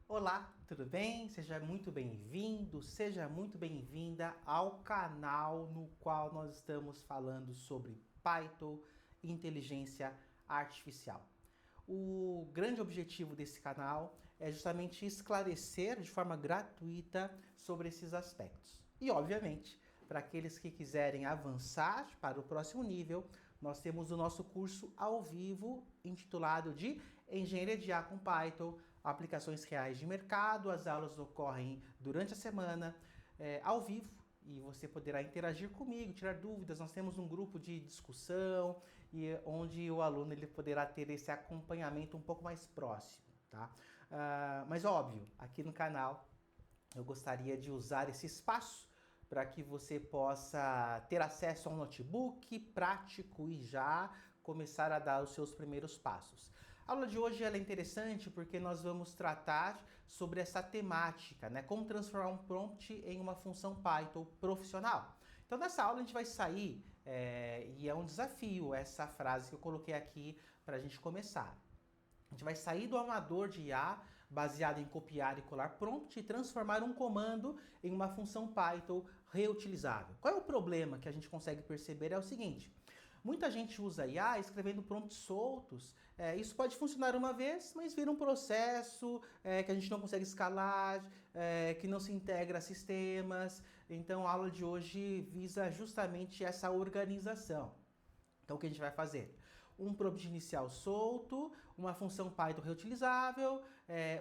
Olá, tudo bem? Seja muito bem-vindo, seja muito bem-vinda ao canal no qual nós estamos falando sobre Python e inteligência artificial. O grande objetivo desse canal é justamente esclarecer de forma gratuita sobre esses aspectos. E, obviamente, para aqueles que quiserem avançar para o próximo nível, nós temos o nosso curso ao vivo intitulado de Engenharia de IA com Python, aplicações reais de mercado. As aulas ocorrem durante a semana, ao vivo, e você poderá interagir comigo, tirar dúvidas. Nós temos um grupo de discussão e onde o aluno ele poderá ter esse acompanhamento um pouco mais próximo, tá? Mas óbvio, aqui no canal eu gostaria de usar esse espaço para que você possa ter acesso a um notebook prático e já começar a dar os seus primeiros passos. A aula de hoje ela é interessante porque nós vamos tratar sobre essa temática, né? Como transformar um prompt em uma função Python profissional. Então nessa aula a gente vai sair, e é um desafio essa frase que eu coloquei aqui para a gente começar. A gente vai sair do amador de IA, baseado em copiar e colar prompt, e transformar um comando em uma função Python reutilizável. Qual é o problema que a gente consegue perceber? É o seguinte: muita gente usa IA escrevendo prompts soltos. Isso pode funcionar uma vez, mas vira um processo que a gente não consegue escalar, que não se integra a sistemas. Então a aula de hoje visa justamente essa organização. Então o que a gente vai fazer? Um prompt inicial solto, uma função Python reutilizável,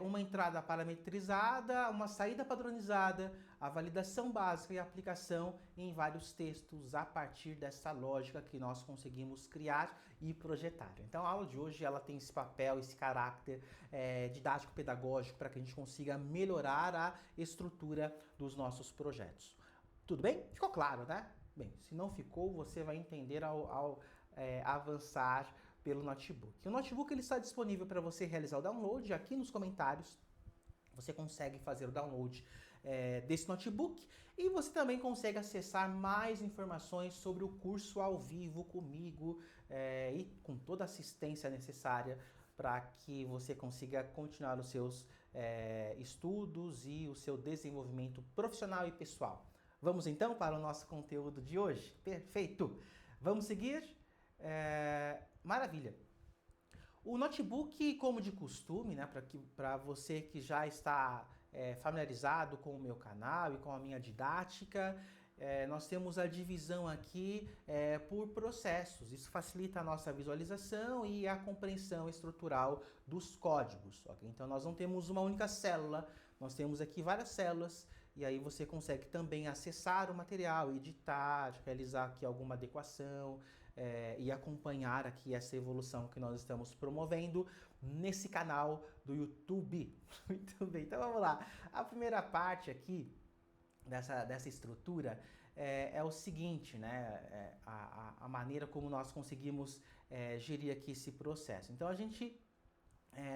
uma entrada parametrizada, uma saída padronizada, a validação básica e a aplicação em vários textos a partir dessa lógica que nós conseguimos criar e projetar. Então a aula de hoje ela tem esse papel, esse caráter didático-pedagógico para que a gente consiga melhorar a estrutura dos nossos projetos. Tudo bem? Ficou claro, né? Bem, se não ficou, você vai entender ao avançar pelo notebook. O notebook ele está disponível para você realizar o download aqui nos comentários. Você consegue fazer o download desse notebook e você também consegue acessar mais informações sobre o curso ao vivo comigo e com toda a assistência necessária para que você consiga continuar os seus estudos e o seu desenvolvimento profissional e pessoal. Vamos então para o nosso conteúdo de hoje? Perfeito! Vamos seguir? Maravilha! O notebook, como de costume, né, para você que já está familiarizado com o meu canal e com a minha didática, nós temos a divisão aqui por processos. Isso facilita a nossa visualização e a compreensão estrutural dos códigos. Okay? Então nós não temos uma única célula, nós temos aqui várias células e aí você consegue também acessar o material, editar, realizar aqui alguma adequação e acompanhar aqui essa evolução que nós estamos promovendo nesse canal do YouTube. Muito bem, então vamos lá. A primeira parte aqui dessa estrutura é o seguinte, né? A maneira como nós conseguimos gerir aqui esse processo. Então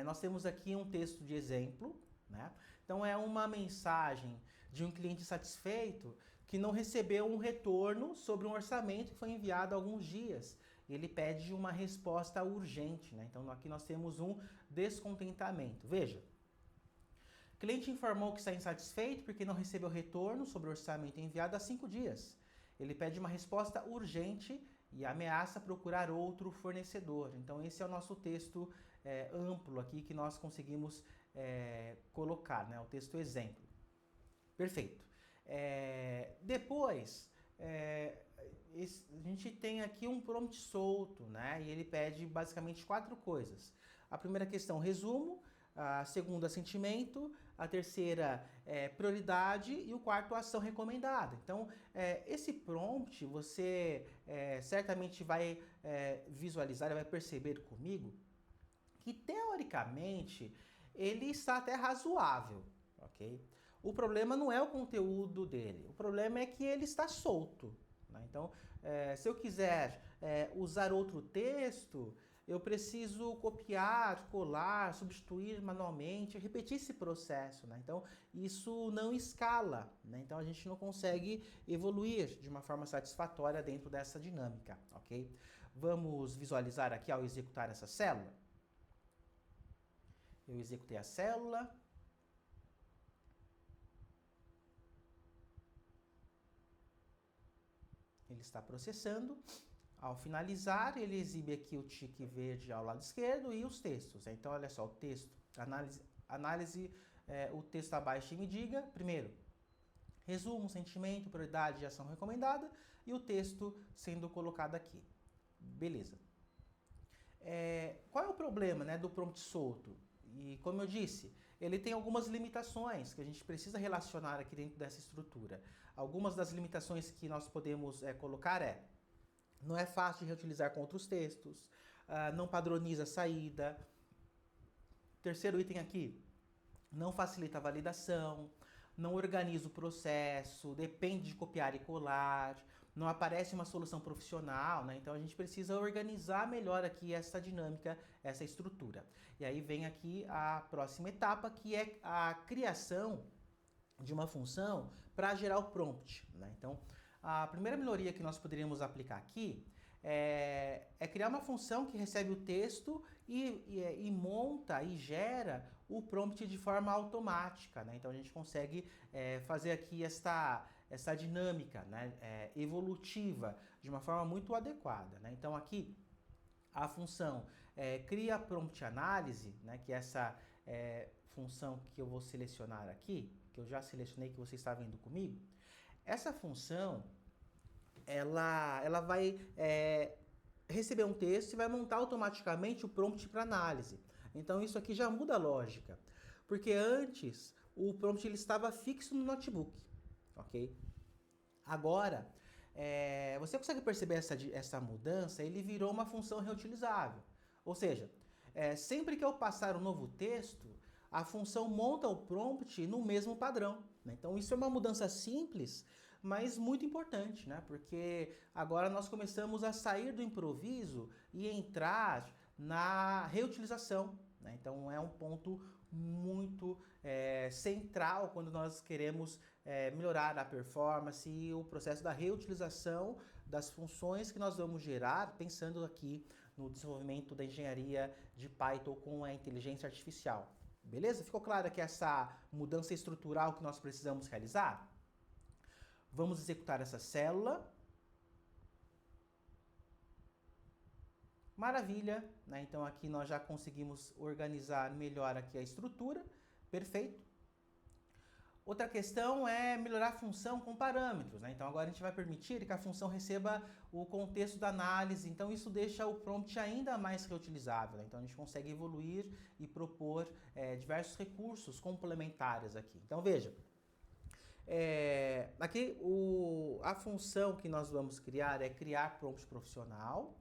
nós temos aqui um texto de exemplo, né? Então é uma mensagem de um cliente satisfeito que não recebeu um retorno sobre um orçamento que foi enviado há alguns dias. Ele pede uma resposta urgente, né? Então aqui nós temos um descontentamento. Veja. O cliente informou que está insatisfeito porque não recebeu retorno sobre o orçamento enviado há 5 dias. Ele pede uma resposta urgente e ameaça procurar outro fornecedor. Então esse é o nosso texto amplo aqui que nós conseguimos colocar, né? O texto exemplo. Perfeito. Depois, a gente tem aqui um prompt solto, né? E ele pede basicamente 4 coisas. A primeira questão, resumo. A segunda, sentimento. A terceira, prioridade. E o quarto, ação recomendada. Então, esse prompt você certamente vai visualizar, vai perceber comigo que, teoricamente, ele está até razoável, ok? O problema não é o conteúdo dele, o problema é que ele está solto. Né? Então, se eu quiser usar outro texto, eu preciso copiar, colar, substituir manualmente, repetir esse processo. Né? Então, isso não escala. Né? Então, a gente não consegue evoluir de uma forma satisfatória dentro dessa dinâmica. Ok? Vamos visualizar aqui ao executar essa célula. Eu executei a célula. ele está processando. Ao finalizar, ele exibe aqui o tique verde ao lado esquerdo e os textos. Então, olha só, o texto, o texto abaixo me diga, primeiro, resumo, sentimento, prioridade e ação recomendada, e o texto sendo colocado aqui. Beleza. Qual é o problema, né, do prompt solto? E como eu disse, ele tem algumas limitações que a gente precisa relacionar aqui dentro dessa estrutura. Algumas das limitações que nós podemos colocar não é fácil de reutilizar com outros textos, não padroniza a saída. Terceiro item aqui, não facilita a validação, não organiza o processo, depende de copiar e colar, não aparece uma solução profissional, né? Então a gente precisa organizar melhor aqui essa dinâmica, essa estrutura. E aí vem aqui a próxima etapa, que é a criação de uma função para gerar o prompt, né? Então, a primeira melhoria que nós poderíamos aplicar aqui é criar uma função que recebe o texto e monta e gera o prompt de forma automática, né? Então a gente consegue fazer aqui essa dinâmica, né, evolutiva de uma forma muito adequada, né? Então aqui a função cria prompt análise, né, que é essa função que eu vou selecionar aqui, que eu já selecionei, que você está vendo comigo. Essa função, ela vai receber um texto e vai montar automaticamente o prompt para análise. Então isso aqui já muda a lógica, porque antes o prompt ele estava fixo no notebook, ok? Agora, você consegue perceber essa mudança? Ele virou uma função reutilizável. Ou seja, sempre que eu passar um novo texto, a função monta o prompt no mesmo padrão, né? Então isso é uma mudança simples, mas muito importante, né? Porque agora nós começamos a sair do improviso e entrar na reutilização, né? Então é um ponto muito central quando nós queremos melhorar a performance e o processo da reutilização das funções que nós vamos gerar, pensando aqui no desenvolvimento da engenharia de Python com a inteligência artificial. Beleza? Ficou claro aqui essa mudança estrutural que nós precisamos realizar? Vamos executar essa célula. Maravilha, né? Então aqui nós já conseguimos organizar melhor aqui a estrutura. Perfeito. Outra questão é melhorar a função com parâmetros, né? Então agora a gente vai permitir que a função receba o contexto da análise, então isso deixa o prompt ainda mais reutilizável, né? Então a gente consegue evoluir e propor diversos recursos complementares aqui. Então veja, aqui a função que nós vamos criar é criar prompt profissional.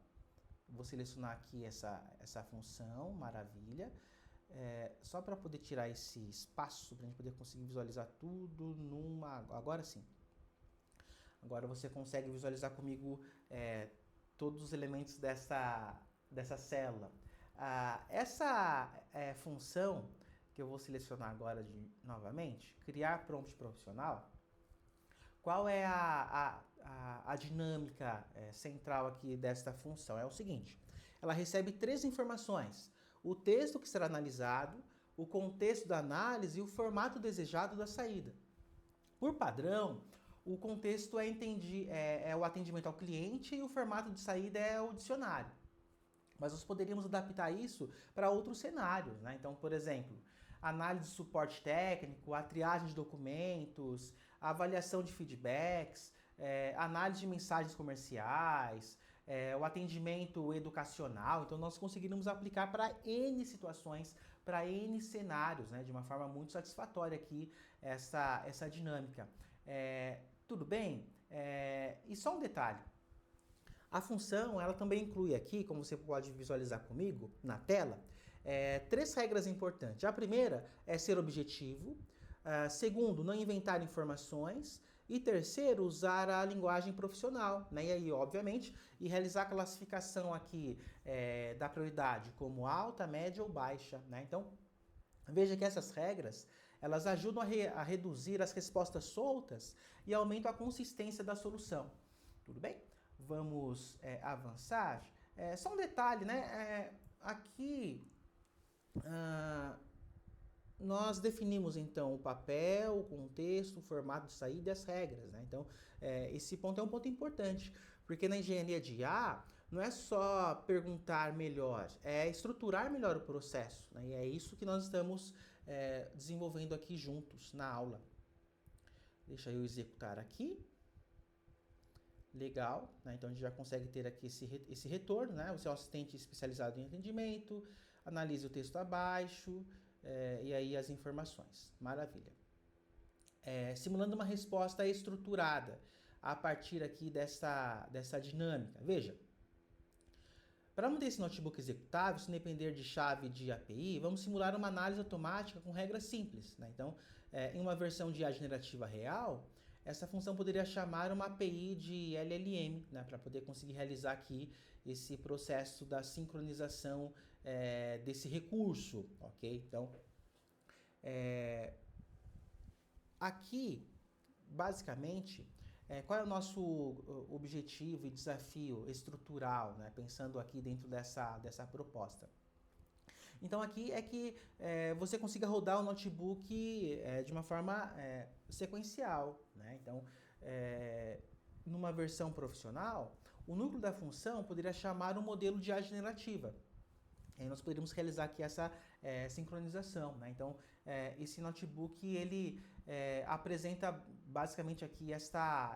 Vou selecionar aqui essa função, maravilha. Só para poder tirar esse espaço, para a gente poder conseguir visualizar tudo agora sim. Agora você consegue visualizar comigo todos os elementos dessa célula. Essa função que eu vou selecionar agora novamente, criar prompt profissional, qual é a dinâmica central aqui desta função? É o seguinte, ela recebe 3 informações: o texto que será analisado, o contexto da análise e o formato desejado da saída. Por padrão, o contexto é o atendimento ao cliente e o formato de saída é o dicionário. Mas nós poderíamos adaptar isso para outros cenários, né? Então, por exemplo, análise de suporte técnico, a triagem de documentos, a avaliação de feedbacks, análise de mensagens comerciais, o atendimento educacional. Então nós conseguiríamos aplicar para N situações, para N cenários, né, de uma forma muito satisfatória aqui essa dinâmica. Tudo bem? E só um detalhe, a função ela também inclui aqui, como você pode visualizar comigo na tela, 3 regras importantes. A primeira é ser objetivo, segundo, não inventar informações, e terceiro, usar a linguagem profissional, né? E aí, obviamente, realizar a classificação aqui da prioridade como alta, média ou baixa, né? Então, veja que essas regras, elas ajudam a reduzir as respostas soltas e aumentam a consistência da solução. Tudo bem? Vamos avançar. Só um detalhe, né? Aqui nós definimos então o papel, o contexto, o formato de saída e as regras, né? Então esse ponto é um ponto importante, Porque na engenharia de IA, não é só perguntar melhor, é estruturar melhor o processo, né? E é isso que nós estamos desenvolvendo aqui juntos na aula. Deixa eu executar aqui. Legal, né? Então a gente já consegue ter aqui esse retorno, né? O seu assistente especializado em atendimento, analise o texto abaixo, e aí as informações. Maravilha. Simulando uma resposta estruturada a partir aqui dessa dinâmica. Veja, para manter esse notebook executável, sem depender de chave de API, vamos simular uma análise automática com regras simples, né? Então, em uma versão de IA generativa real, essa função poderia chamar uma API de LLM, né, para poder conseguir realizar aqui esse processo da sincronização desse recurso, ok? Então, aqui, basicamente, qual é o nosso objetivo e desafio estrutural, né, pensando aqui dentro dessa proposta? Então aqui é que você consiga rodar o notebook de uma forma sequencial, né? Então, numa versão profissional, o núcleo da função poderia chamar um modelo de IA generativa. E nós poderíamos realizar aqui essa sincronização, né? Então, esse notebook, ele apresenta basicamente aqui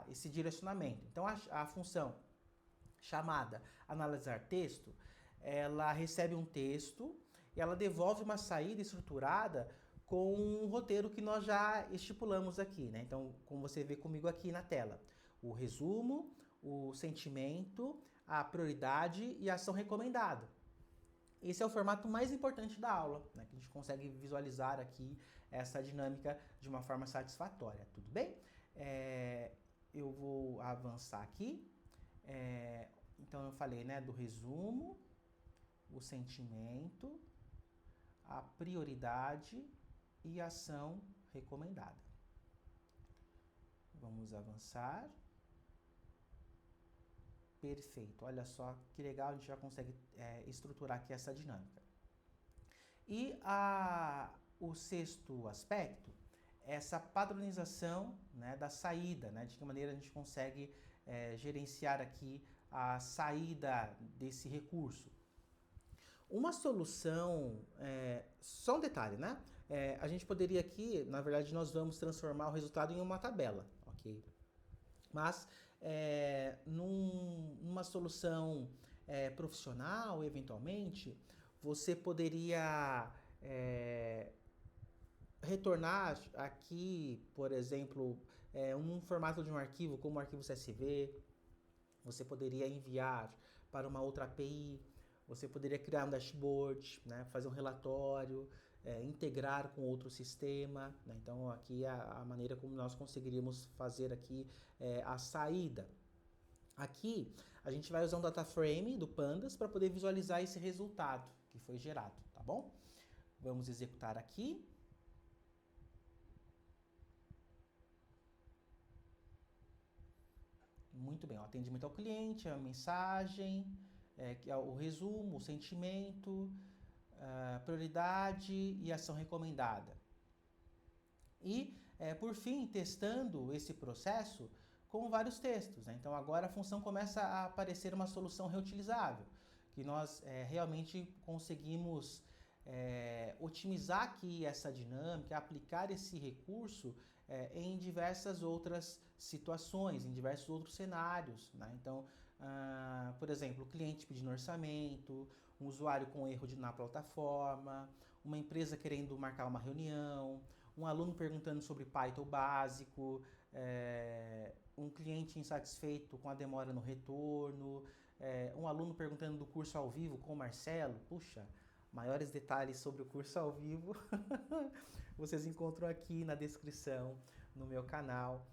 esse direcionamento. Então, a função chamada analisar texto, ela recebe um texto e ela devolve uma saída estruturada com um roteiro que nós já estipulamos aqui, né? Então, como você vê comigo aqui na tela, o resumo, o sentimento, a prioridade e a ação recomendada. Esse é o formato mais importante da aula, né? Que a gente consegue visualizar aqui essa dinâmica de uma forma satisfatória, tudo bem? Eu vou avançar aqui. Então, eu falei, né, do resumo, o sentimento, a prioridade e a ação recomendada. Vamos avançar. Perfeito, olha só que legal, a gente já consegue estruturar aqui essa dinâmica. E o sexto aspecto, essa padronização, né, da saída, né, de que maneira a gente consegue gerenciar aqui a saída desse recurso. Uma solução, só um detalhe, né? A gente poderia aqui, na verdade, nós vamos transformar o resultado em uma tabela, ok? Mas, numa solução profissional, eventualmente, você poderia retornar aqui, por exemplo, um formato de um arquivo, como o arquivo CSV. Você poderia enviar para uma outra API. Você poderia criar um dashboard, né, fazer um relatório, integrar com outro sistema, né? Então aqui é a maneira como nós conseguiríamos fazer aqui a saída. Aqui a gente vai usar um data frame do Pandas para poder visualizar esse resultado que foi gerado, tá bom? Vamos executar aqui. Muito bem, o atendimento ao cliente, a mensagem, que é o resumo, o sentimento, a prioridade e ação recomendada. E, por fim, testando esse processo com vários textos, né? Então, agora a função começa a aparecer uma solução reutilizável, que nós realmente conseguimos otimizar aqui essa dinâmica, aplicar esse recurso em diversas outras situações, em diversos outros cenários, né? Então, por exemplo, o cliente pedindo orçamento, um usuário com erro na plataforma, uma empresa querendo marcar uma reunião, um aluno perguntando sobre Python básico, um cliente insatisfeito com a demora no retorno, um aluno perguntando do curso ao vivo com o Marcelo. Puxa, maiores detalhes sobre o curso ao vivo vocês encontram aqui na descrição, no meu canal,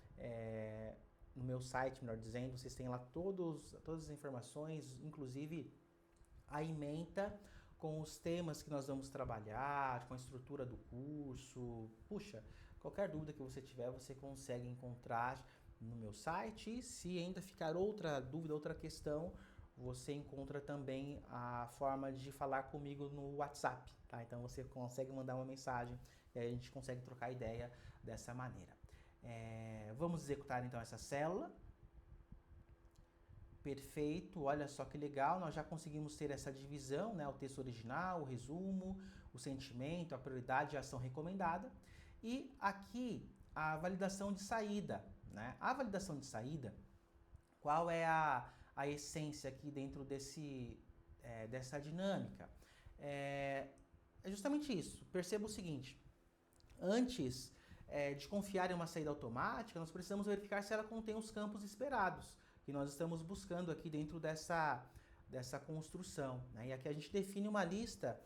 no meu site, melhor dizendo. Vocês têm lá todas as informações, inclusive a ementa com os temas que nós vamos trabalhar, com a estrutura do curso. Puxa, qualquer dúvida que você tiver, você consegue encontrar no meu site. E se ainda ficar outra dúvida, outra questão, você encontra também a forma de falar comigo no WhatsApp, tá? Então você consegue mandar uma mensagem e aí a gente consegue trocar ideia dessa maneira. Vamos executar então essa célula. Perfeito, olha só que legal, nós já conseguimos ter essa divisão, né? O texto original, o resumo, o sentimento, a prioridade e a ação recomendada. E aqui a validação de saída, né? A validação de saída, qual é a essência aqui dentro dessa dinâmica? É justamente isso. Perceba o seguinte, antes de confiar em uma saída automática, nós precisamos verificar se ela contém os campos esperados, que nós estamos buscando aqui dentro dessa construção, né? E aqui a gente define uma lista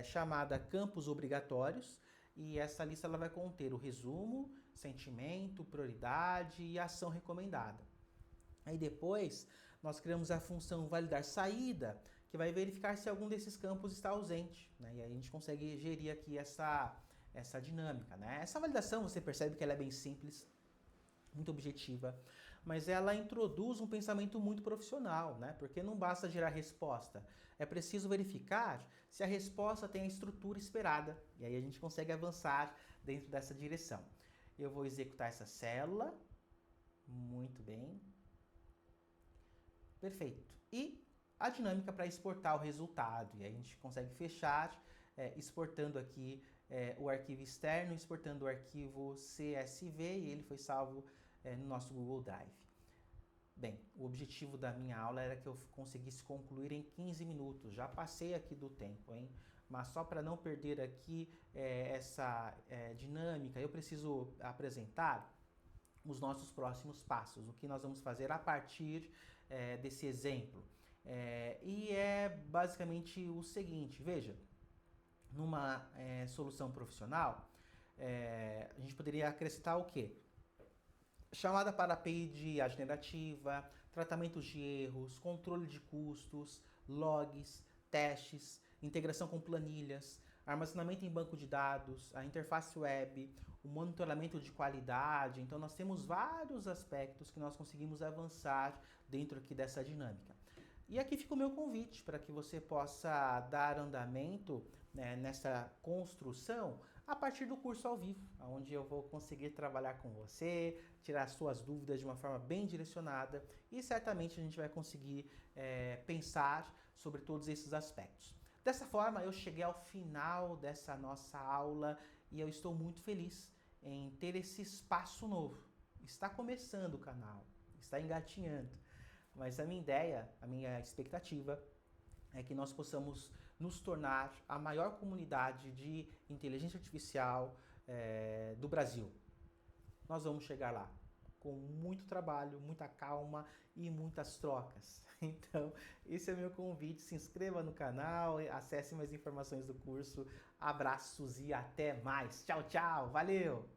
chamada campos obrigatórios, e essa lista ela vai conter o resumo, sentimento, prioridade e ação recomendada. Aí depois nós criamos a função validar saída, que vai verificar se algum desses campos está ausente, né? E aí a gente consegue gerir aqui essa dinâmica, né? Essa validação, você percebe que ela é bem simples, muito objetiva, mas ela introduz um pensamento muito profissional, né? Porque não basta gerar resposta, é preciso verificar se a resposta tem a estrutura esperada, e aí a gente consegue avançar dentro dessa direção. Eu vou executar essa célula, muito bem, perfeito. E a dinâmica para exportar o resultado, e aí a gente consegue fechar exportando aqui o arquivo externo, exportando o arquivo CSV, e ele foi salvo no nosso Google Drive. Bem, o objetivo da minha aula era que eu conseguisse concluir em 15 minutos. Já passei aqui do tempo, hein? Mas só para não perder aqui essa dinâmica, eu preciso apresentar os nossos próximos passos, o que nós vamos fazer a partir desse exemplo. E é basicamente o seguinte, veja, numa solução profissional, a gente poderia acrescentar o quê? Chamada para API de IA generativa, tratamentos de erros, controle de custos, logs, testes, integração com planilhas, armazenamento em banco de dados, a interface web, o monitoramento de qualidade. Então nós temos vários aspectos que nós conseguimos avançar dentro aqui dessa dinâmica. E aqui fica o meu convite para que você possa dar andamento nessa construção a partir do curso ao vivo, onde eu vou conseguir trabalhar com você, tirar suas dúvidas de uma forma bem direcionada e certamente a gente vai conseguir pensar sobre todos esses aspectos. Dessa forma, eu cheguei ao final dessa nossa aula e eu estou muito feliz em ter esse espaço novo. Está começando o canal, está engatinhando. Mas a minha ideia, a minha expectativa é que nós possamos nos tornar a maior comunidade de inteligência artificial do Brasil. Nós vamos chegar lá com muito trabalho, muita calma e muitas trocas. Então, esse é o meu convite. Se inscreva no canal, acesse mais informações do curso. Abraços e até mais. Tchau, tchau. Valeu!